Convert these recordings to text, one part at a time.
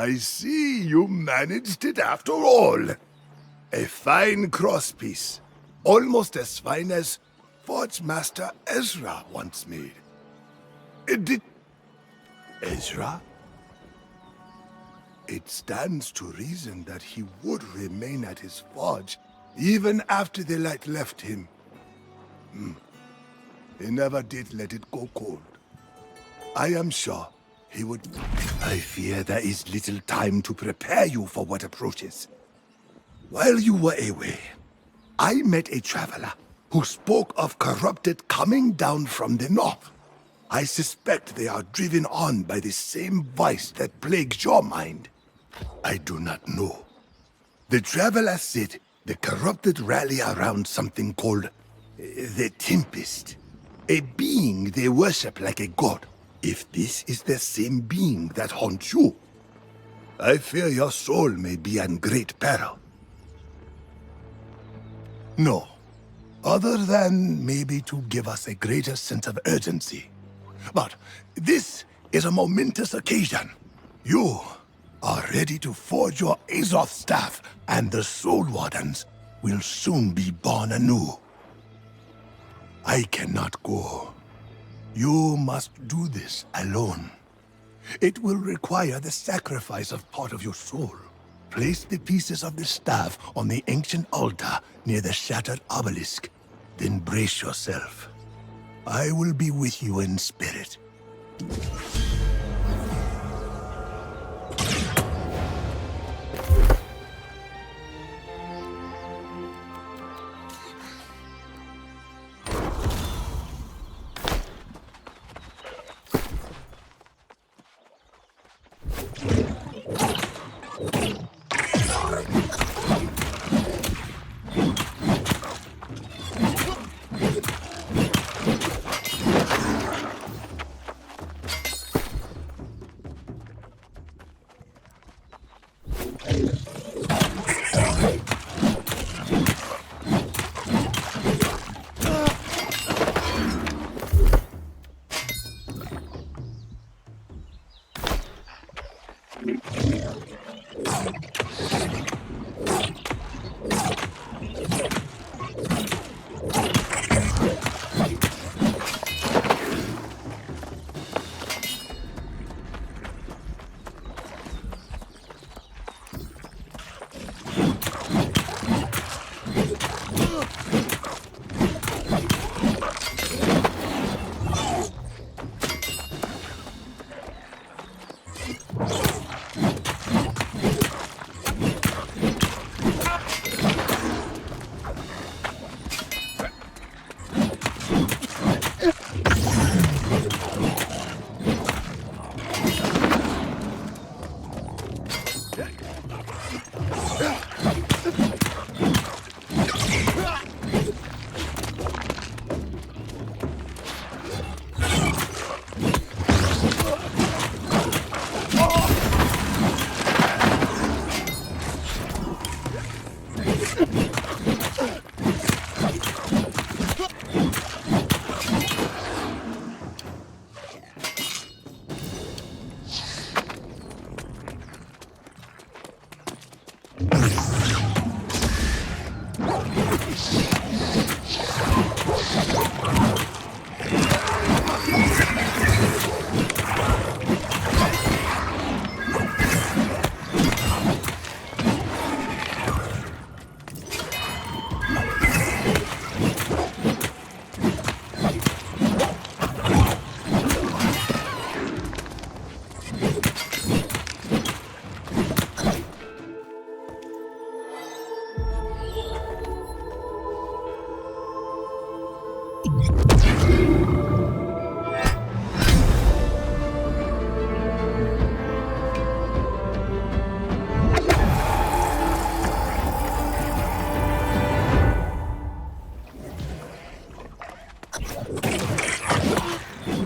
I see you managed it after all. A fine crosspiece. Almost as fine as Forge Master Ezra once made. Did Ezra? It stands to reason that he would remain at his forge even after the light left him. He never did let it go cold. I am sure he would... I fear there is little time to prepare you for what approaches. While you were away, I met a traveler who spoke of corrupted coming down from the north. I suspect they are driven on by the same vice that plagues your mind. I do not know. The traveler said the corrupted rally around something called the Tempest, a being they worship like a god. If this is the same being that haunts you, I fear your soul may be in great peril. No, other than maybe to give us a greater sense of urgency. But this is a momentous occasion. You are ready to forge your Azoth staff, and the Soul Wardens will soon be born anew. I cannot go. You must do this alone. It will require the sacrifice of part of your soul. Place the pieces of the staff on the ancient altar near the shattered obelisk. Then brace yourself. I will be with you in spirit.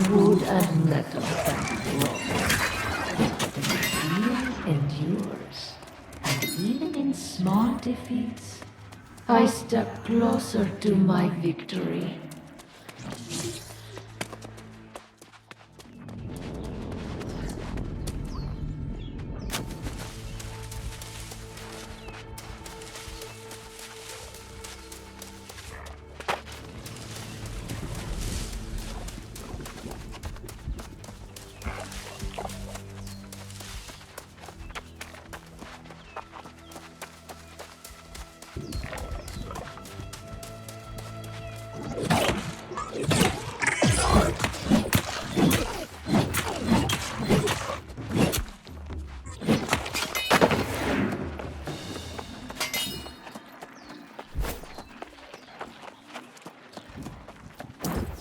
Wood and metal can grow, but the steel endures. And even in small defeats, I step closer to my victory.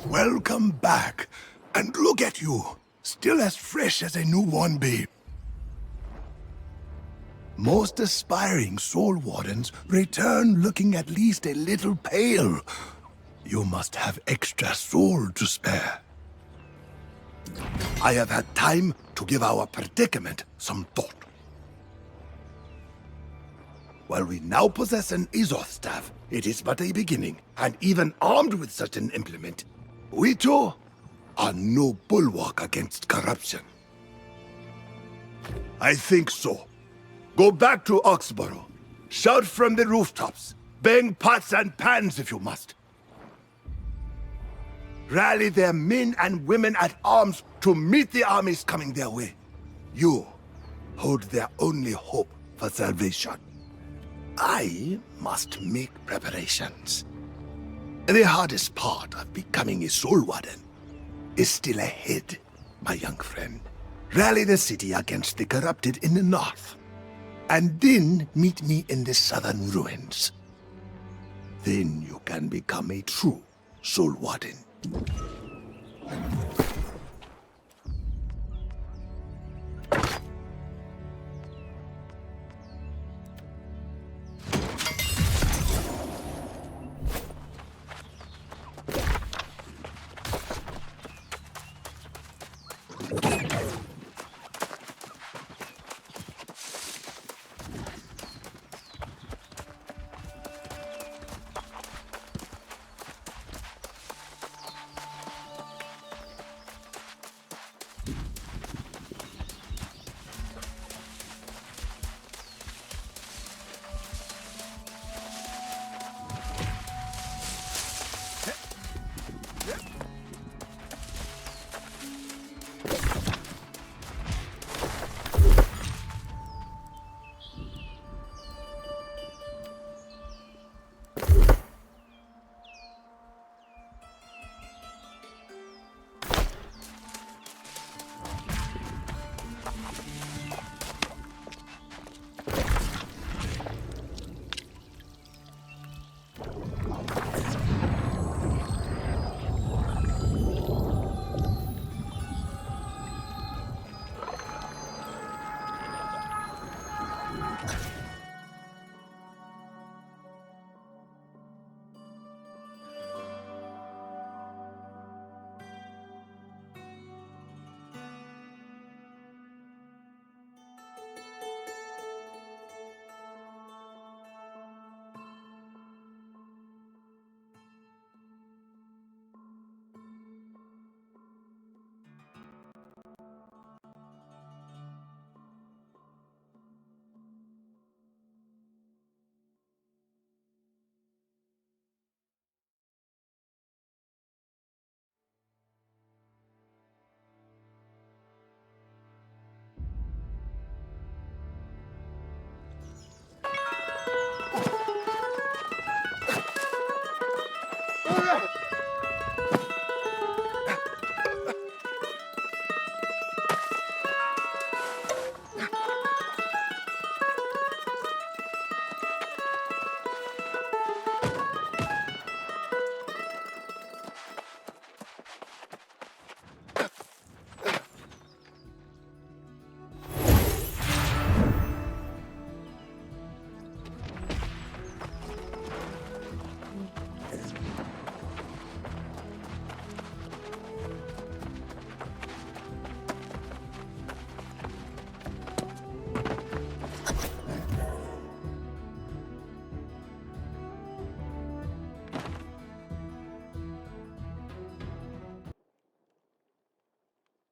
Welcome back. And look at you, still as fresh as a newborn babe. Most aspiring Soul Wardens return looking at least a little pale. You must have extra soul to spare. I have had time to give our predicament some thought. While we now possess an Izoth staff, it is but a beginning, and even armed with such an implement, we too are no bulwark against corruption. I think so. Go back to Oxborough. Shout from the rooftops. Bang pots and pans if you must. Rally their men and women at arms to meet the armies coming their way. You hold their only hope for salvation. I must make preparations. The hardest part of becoming a Soul Warden is still ahead, my young friend. Rally the city against the corrupted in the north, and then meet me in the southern ruins. Then you can become a true Soul Warden.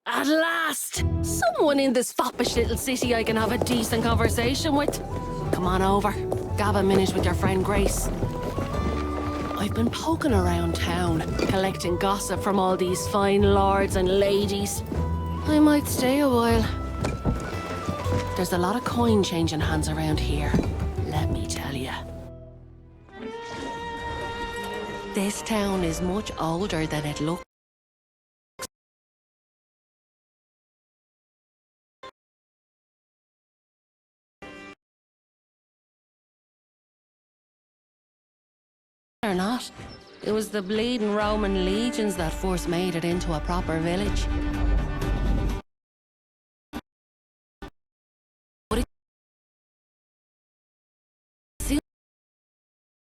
At last! Someone in this foppish little city I can have a decent conversation with. Come on over. Gab a minute with your friend Grace. I've been poking around town, collecting gossip from all these fine lords and ladies. I might stay a while. There's a lot of coin changing hands around here, let me tell you. This town is much older than it looks. Or not. It was the bleeding Roman legions that first made it into a proper village. But it soon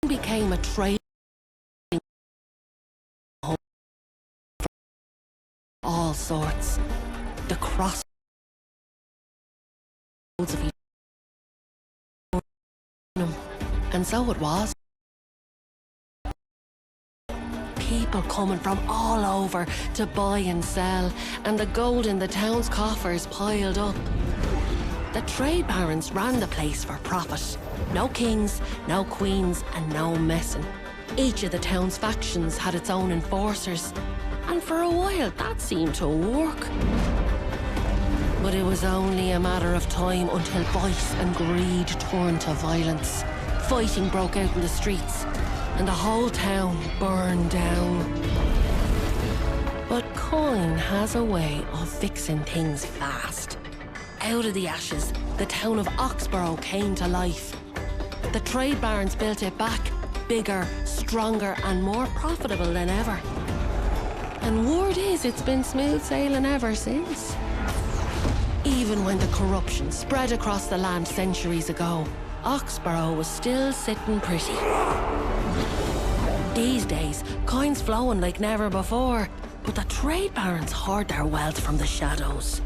became a trading hub for all sorts. The crossroads of Aeternum. And so it was. People coming from all over to buy and sell, and the gold in the town's coffers piled up. The trade barons ran the place for profit. No kings, no queens, and no messing. Each of the town's factions had its own enforcers, and for a while that seemed to work. But it was only a matter of time until vice and greed turned to violence. Fighting broke out in the streets, and the whole town burned down. But coin has a way of fixing things fast. Out of the ashes, the town of Oxborough came to life. The trade barons built it back, bigger, stronger, and more profitable than ever. And word is it's been smooth sailing ever since. Even when the corruption spread across the land centuries ago, Oxborough was still sitting pretty. These days, coin's flowing like never before, but the trade barons hoard their wealth from the shadows.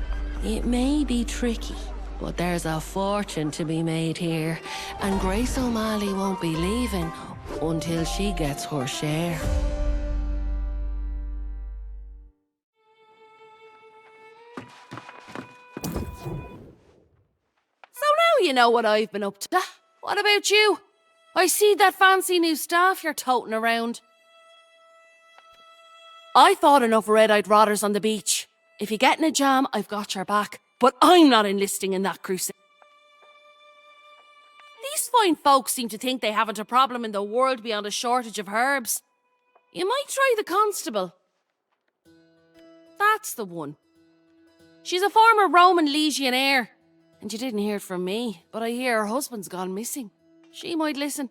It may be tricky, but there's a fortune to be made here, and Grace O'Malley won't be leaving until she gets her share. So now you know what I've been up to. What about you? I see that fancy new staff you're toting around. I thought enough red-eyed rotters on the beach. If you get in a jam, I've got your back. But I'm not enlisting in that crusade. These fine folks seem to think they haven't a problem in the world beyond a shortage of herbs. You might try the constable. That's the one. She's a former Roman legionnaire. And you didn't hear it from me, but I hear her husband's gone missing. She might listen.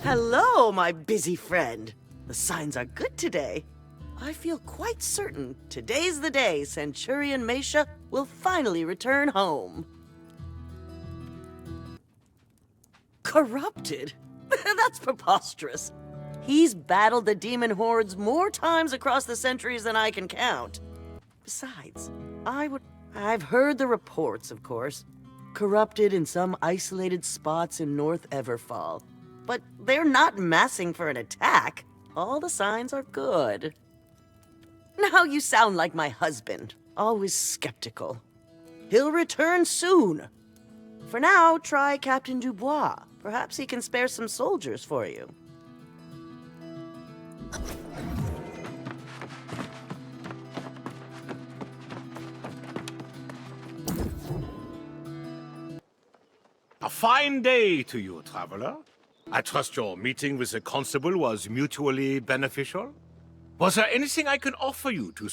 Hello, my busy friend. The signs are good today. I feel quite certain today's the day Centurion Mesha will finally return home. Corrupted? That's preposterous. He's battled the demon hordes more times across the centuries than I can count. Besides, I've heard the reports, of course. Corrupted in some isolated spots in North Everfall. But they're not massing for an attack. All the signs are good. Now you sound like my husband, always skeptical. He'll return soon. For now, try Captain Dubois. Perhaps he can spare some soldiers for you. A fine day to you, traveler. I trust your meeting with the constable was mutually beneficial? Was there anything I can offer you to...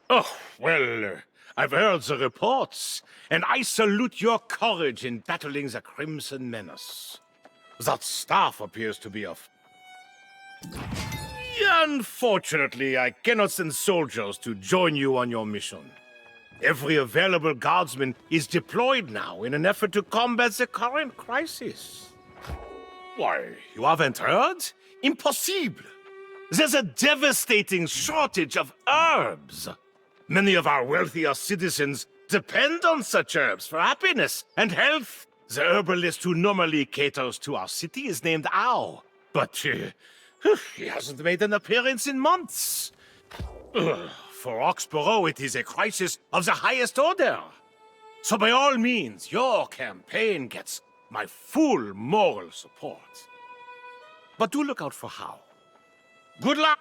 Oh, well, I've heard the reports, and I salute your courage in battling the Crimson Menace. That staff appears to be of... Unfortunately, I cannot send soldiers to join you on your mission. Every available guardsman is deployed now in an effort to combat the current crisis. Why, you haven't heard? Impossible! There's a devastating shortage of herbs. Many of our wealthier citizens depend on such herbs for happiness and health. The herbalist who normally caters to our city is named Ao, but he hasn't made an appearance in months. For Oxborough, it is a crisis of the highest order. So by all means, your campaign gets my full moral support. But do look out for How. Good luck!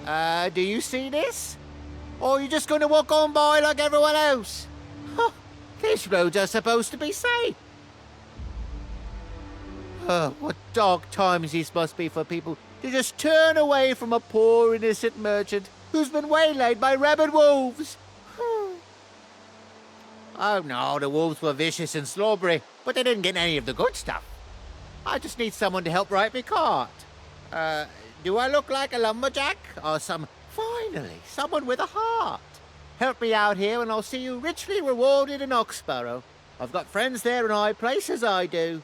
Do you see this? Or are you just going to walk on by like everyone else? Huh, these roads are supposed to be safe. What dark times these must be for people to just turn away from a poor innocent merchant who's been waylaid by rabid wolves. Oh no, the wolves were vicious and slobbery, but they didn't get any of the good stuff. I just need someone to help right me cart. Do I look like a lumberjack? Or finally, someone with a heart? Help me out here and I'll see you richly rewarded in Oxborough. I've got friends there in high places, I do.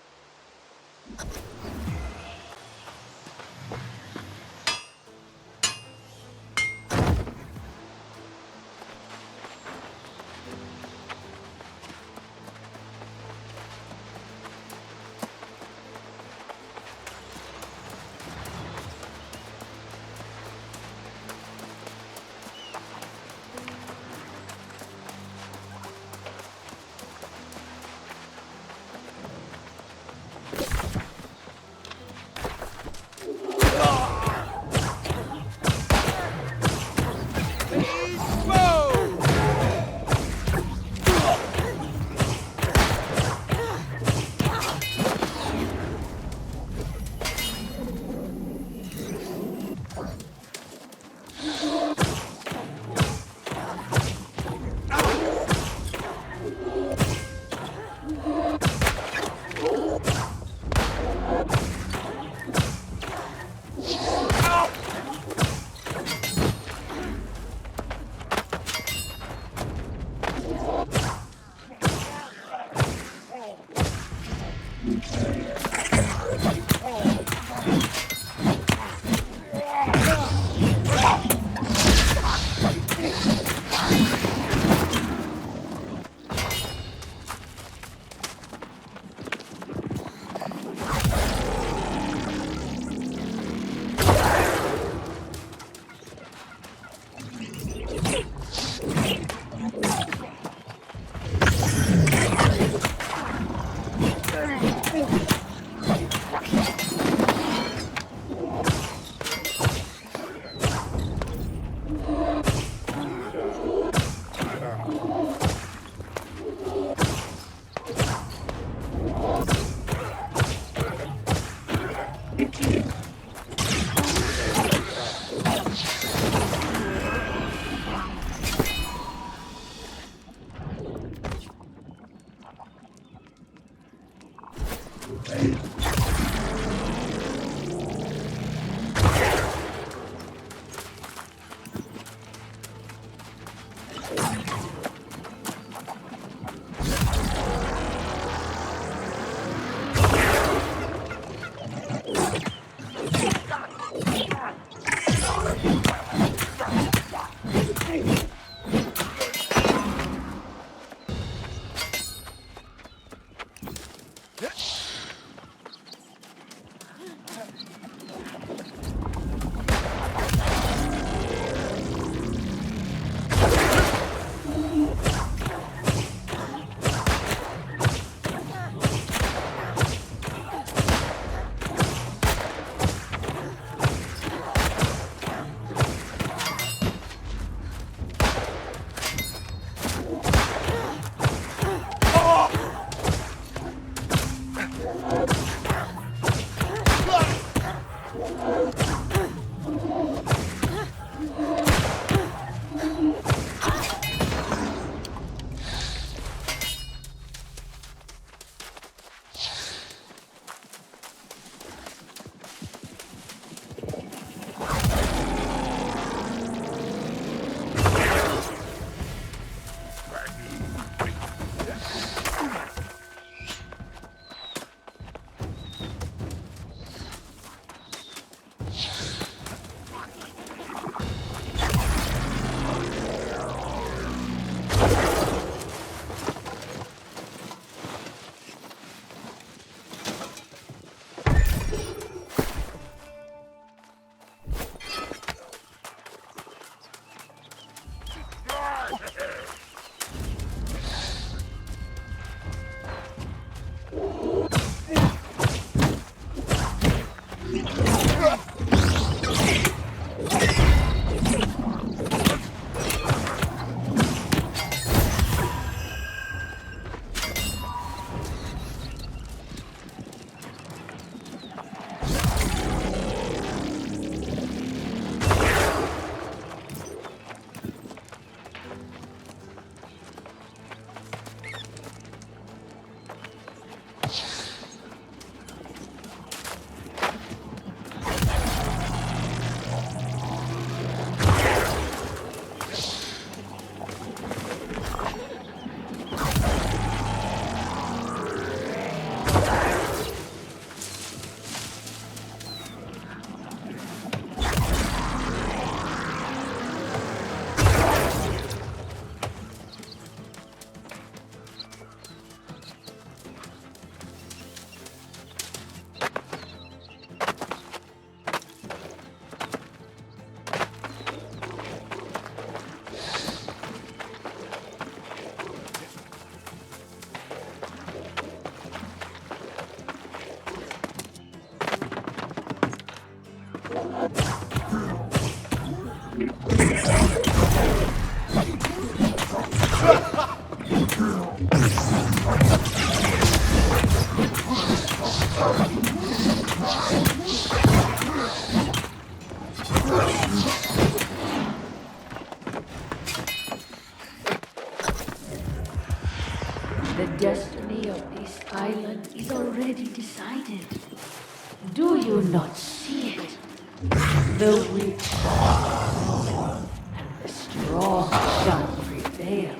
destiny of this island is already decided. Do you not see it? The weak shall fall, and the strong shall prevail.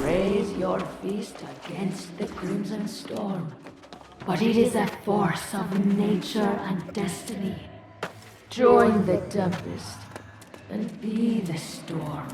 Raise your fist against the crimson storm. But it is a force of nature and destiny. Join the tempest and be the storm.